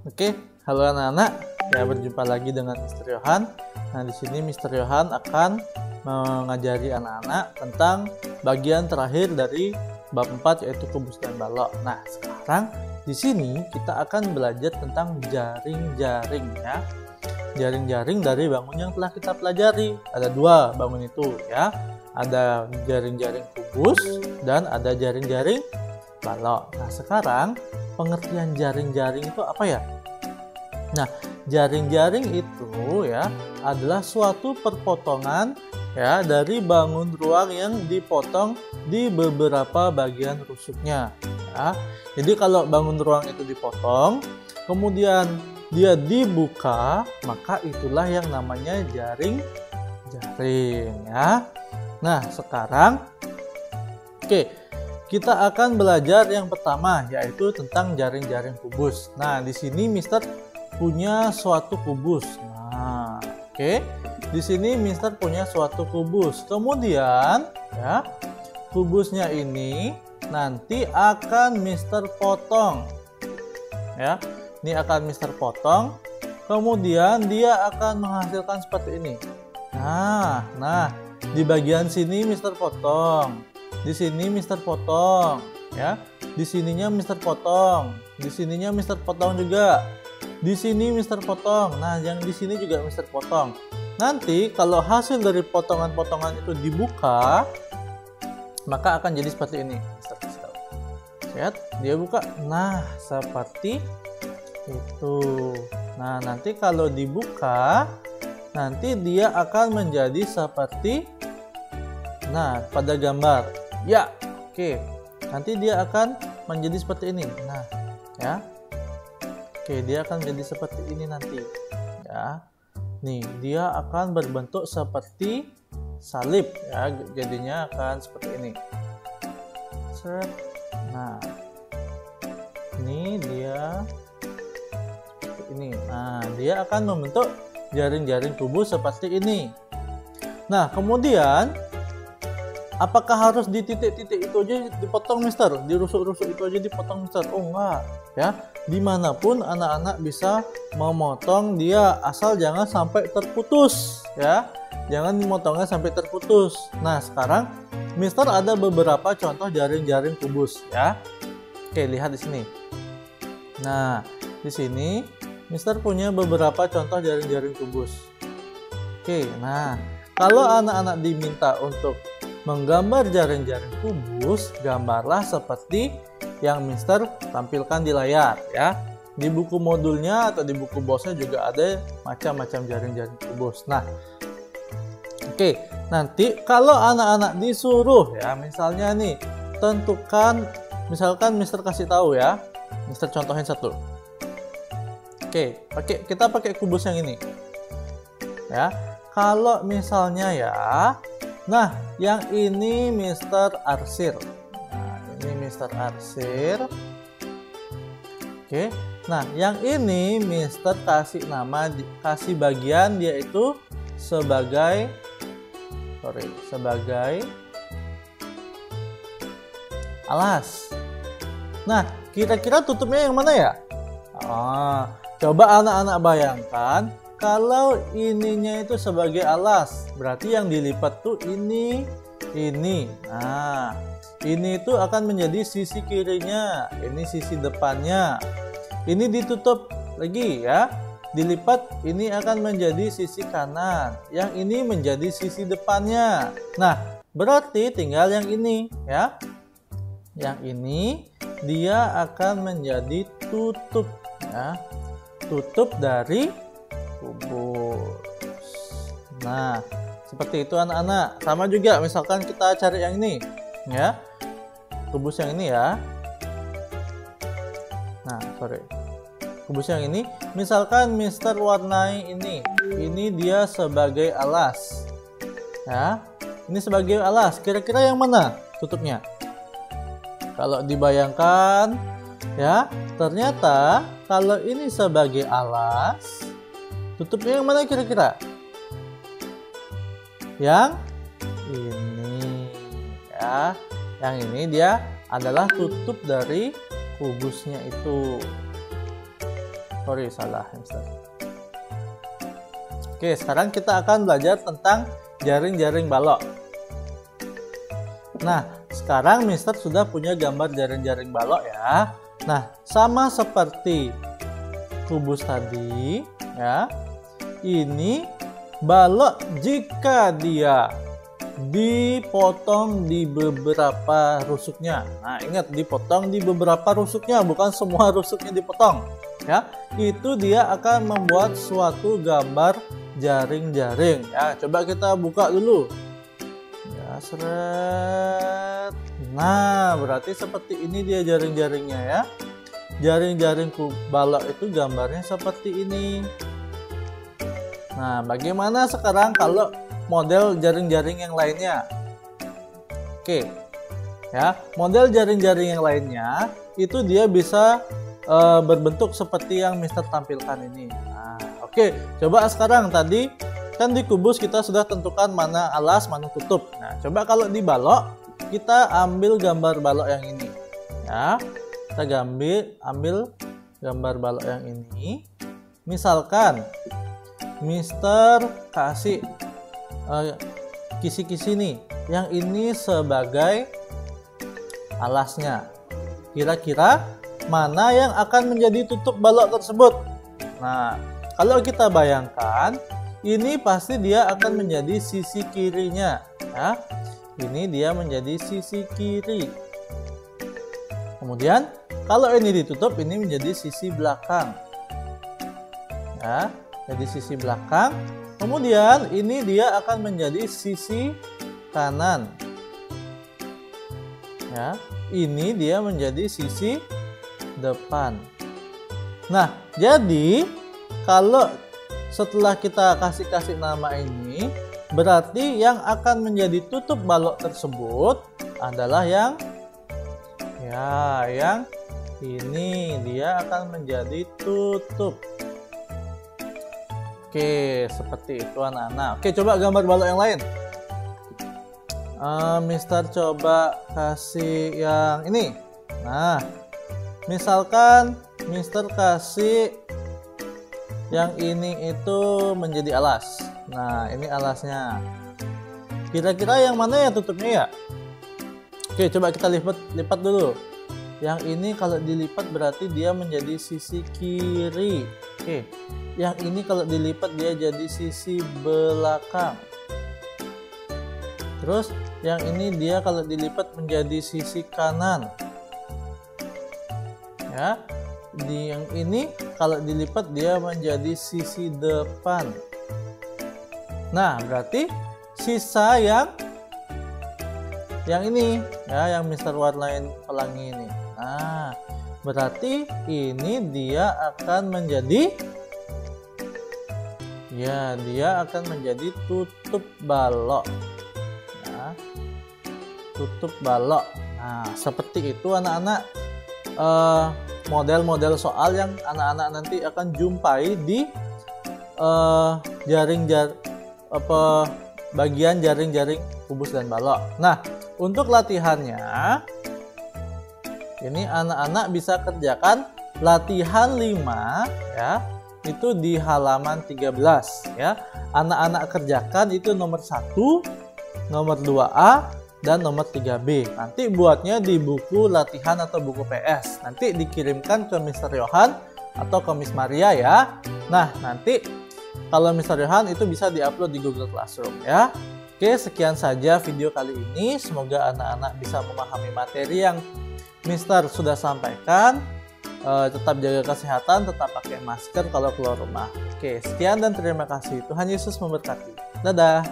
Oke, halo anak-anak. Ya, berjumpa lagi dengan Mr. Yohan. Nah, di sini Mr. Yohan akan mengajari anak-anak tentang bagian terakhir dari bab 4 yaitu kubus dan balok. Nah, sekarang di sini kita akan belajar tentang jaring-jaring ya. Jaring-jaring dari bangun yang telah kita pelajari. Ada dua bangun itu ya. Ada jaring-jaring kubus dan ada jaring-jaring balok. Nah, sekarang pengertian jaring-jaring itu apa ya? Nah, jaring-jaring itu ya adalah suatu perpotongan ya dari bangun ruang yang dipotong di beberapa bagian rusuknya ya. Jadi kalau bangun ruang itu dipotong, kemudian dia dibuka, maka itulah yang namanya jaring-jaring ya. Nah, sekarang kita akan belajar yang pertama yaitu tentang jaring-jaring kubus. Nah, di sini Mister punya suatu kubus. Nah, di sini Mister punya suatu kubus. Kemudian, ya, kubusnya ini nanti akan Mister potong. Ya, ini akan Mister potong. Kemudian dia akan menghasilkan seperti ini. Nah, di bagian sini Mister potong. Di sini Mister potong, ya. Di sininya Mister potong. Di sininya Mister potong juga. Di sini Mister potong. Nah, yang di sini juga Mister potong. Nanti kalau hasil dari potongan-potongan itu dibuka, maka akan jadi seperti ini. Mister lihat, dia buka. Nah, seperti itu. Nah, nanti kalau dibuka, nanti dia akan menjadi seperti pada gambar. Ya, nanti dia akan menjadi seperti ini. Nah, ya. Dia akan jadi seperti ini nanti ya. Nih, dia akan berbentuk seperti salib ya, jadinya akan seperti ini. Nah, ini dia seperti ini. Nah, dia akan membentuk jaring-jaring kubus seperti ini. Nah, kemudian apakah harus di titik-titik itu aja dipotong, Mister? Di rusuk-rusuk itu aja dipotong, Mister? Oh, enggak ya. Dimanapun anak-anak bisa memotong dia, asal jangan sampai terputus ya. Jangan memotongnya sampai terputus. Nah, sekarang Mister ada beberapa contoh jaring-jaring kubus ya. Lihat di sini. Nah, di sini Mister punya beberapa contoh jaring-jaring kubus. Nah, kalau anak-anak diminta untuk menggambar jaring-jaring kubus, gambarlah seperti yang Mister tampilkan di layar ya. Di buku modulnya atau di buku bosnya juga ada macam-macam jaring-jaring kubus. Nah, nanti kalau anak-anak disuruh ya, misalnya nih, tentukan, misalkan Mister kasih tahu ya, Mister contohin satu. Kita pakai kubus yang ini ya. Kalau misalnya ya, nah, yang ini Mister arsir. Nah, ini Mister arsir. Nah, yang ini Mister kasih nama, kasih bagian dia itu sebagai alas. Nah, kira-kira tutupnya yang mana ya? Coba anak-anak bayangkan. Kalau ininya itu sebagai alas, berarti yang dilipat tuh ini. Nah, ini itu akan menjadi sisi kirinya, ini sisi depannya. Ini ditutup lagi ya, dilipat, ini akan menjadi sisi kanan. Yang ini menjadi sisi depannya. Nah, berarti tinggal yang ini ya. Yang ini dia akan menjadi tutup ya. Tutup dari kubus. Nah, seperti itu anak-anak. Sama juga misalkan kita cari yang ini ya. Kubus yang ini ya. Nah, kubus yang ini misalkan Mister warnai ini. Ini dia sebagai alas. Ya. Ini sebagai alas. Kira-kira yang mana tutupnya? Kalau dibayangkan ya, ternyata kalau ini sebagai alas, tutupnya yang mana kira-kira? Yang ini ya. Yang ini dia adalah tutup dari kubusnya itu. Sorry, salah, Mister. Oke, sekarang kita akan belajar tentang jaring-jaring balok. Nah, sekarang Mister sudah punya gambar jaring-jaring balok ya. Nah, sama seperti kubus tadi ya. Ini balok jika dia dipotong di beberapa rusuknya. Nah, ingat, dipotong di beberapa rusuknya, bukan semua rusuknya dipotong ya. Itu dia akan membuat suatu gambar jaring-jaring ya. Coba kita buka dulu ya, seret. Nah, berarti seperti ini dia jaring-jaringnya ya. Jaring-jaring balok itu gambarnya seperti ini. Nah, bagaimana sekarang kalau model jaring-jaring yang lainnya? Oke ya, model jaring-jaring yang lainnya itu dia bisa berbentuk seperti yang Mister tampilkan ini. Nah, oke, coba sekarang tadi kan di kubus kita sudah tentukan mana alas, mana tutup. Nah, coba kalau di balok kita ambil gambar balok yang ini ya. Kita ambil gambar balok yang ini. Misalkan Mister kasih kisi-kisi nih, yang ini sebagai alasnya. Kira-kira mana yang akan menjadi tutup balok tersebut? Nah, kalau kita bayangkan, ini pasti dia akan menjadi sisi kirinya ya. Ini dia menjadi sisi kiri. Kemudian kalau ini ditutup, ini menjadi sisi belakang ya. Jadi sisi belakang. Kemudian ini dia akan menjadi sisi kanan ya. Ini dia menjadi sisi depan. Nah, jadi kalau setelah kita kasih nama ini, berarti yang akan menjadi tutup balok tersebut adalah yang ini, dia akan menjadi tutup. Oke, seperti itu anak-anak. Oke, coba gambar balok yang lain. Mister coba kasih yang ini. Nah, misalkan Mister kasih yang ini itu menjadi alas. Nah, ini alasnya. Kira-kira yang mana ya tutupnya ya? Oke, coba kita lipat dulu. Yang ini kalau dilipat berarti dia menjadi sisi kiri. Oke, yang ini kalau dilipat dia jadi sisi belakang. Terus yang ini dia kalau dilipat menjadi sisi kanan. Ya, yang ini kalau dilipat dia menjadi sisi depan. Nah, berarti sisa yang ini ya, yang Mister warnain pelangi ini. Nah, berarti ini dia akan menjadi tutup balok ya, tutup balok. Nah, seperti itu anak-anak, model-model soal yang anak-anak nanti akan jumpai di bagian jaring-jaring kubus dan balok. Nah, untuk latihannya ini anak-anak bisa kerjakan latihan 5 ya, itu di halaman 13 ya. Anak-anak kerjakan itu nomor 1, nomor 2A, dan nomor 3B. Nanti buatnya di buku latihan atau buku PS. Nanti dikirimkan ke Mister Yohan atau ke Miss Maria ya. Nah, nanti kalau Mister Yohan itu bisa diupload di Google Classroom ya. Oke, sekian saja video kali ini. Semoga anak-anak bisa memahami materi yang Mister sudah sampaikan. Tetap jaga kesehatan, tetap pakai masker kalau keluar rumah. Oke, sekian dan terima kasih. Tuhan Yesus memberkati. Dadah.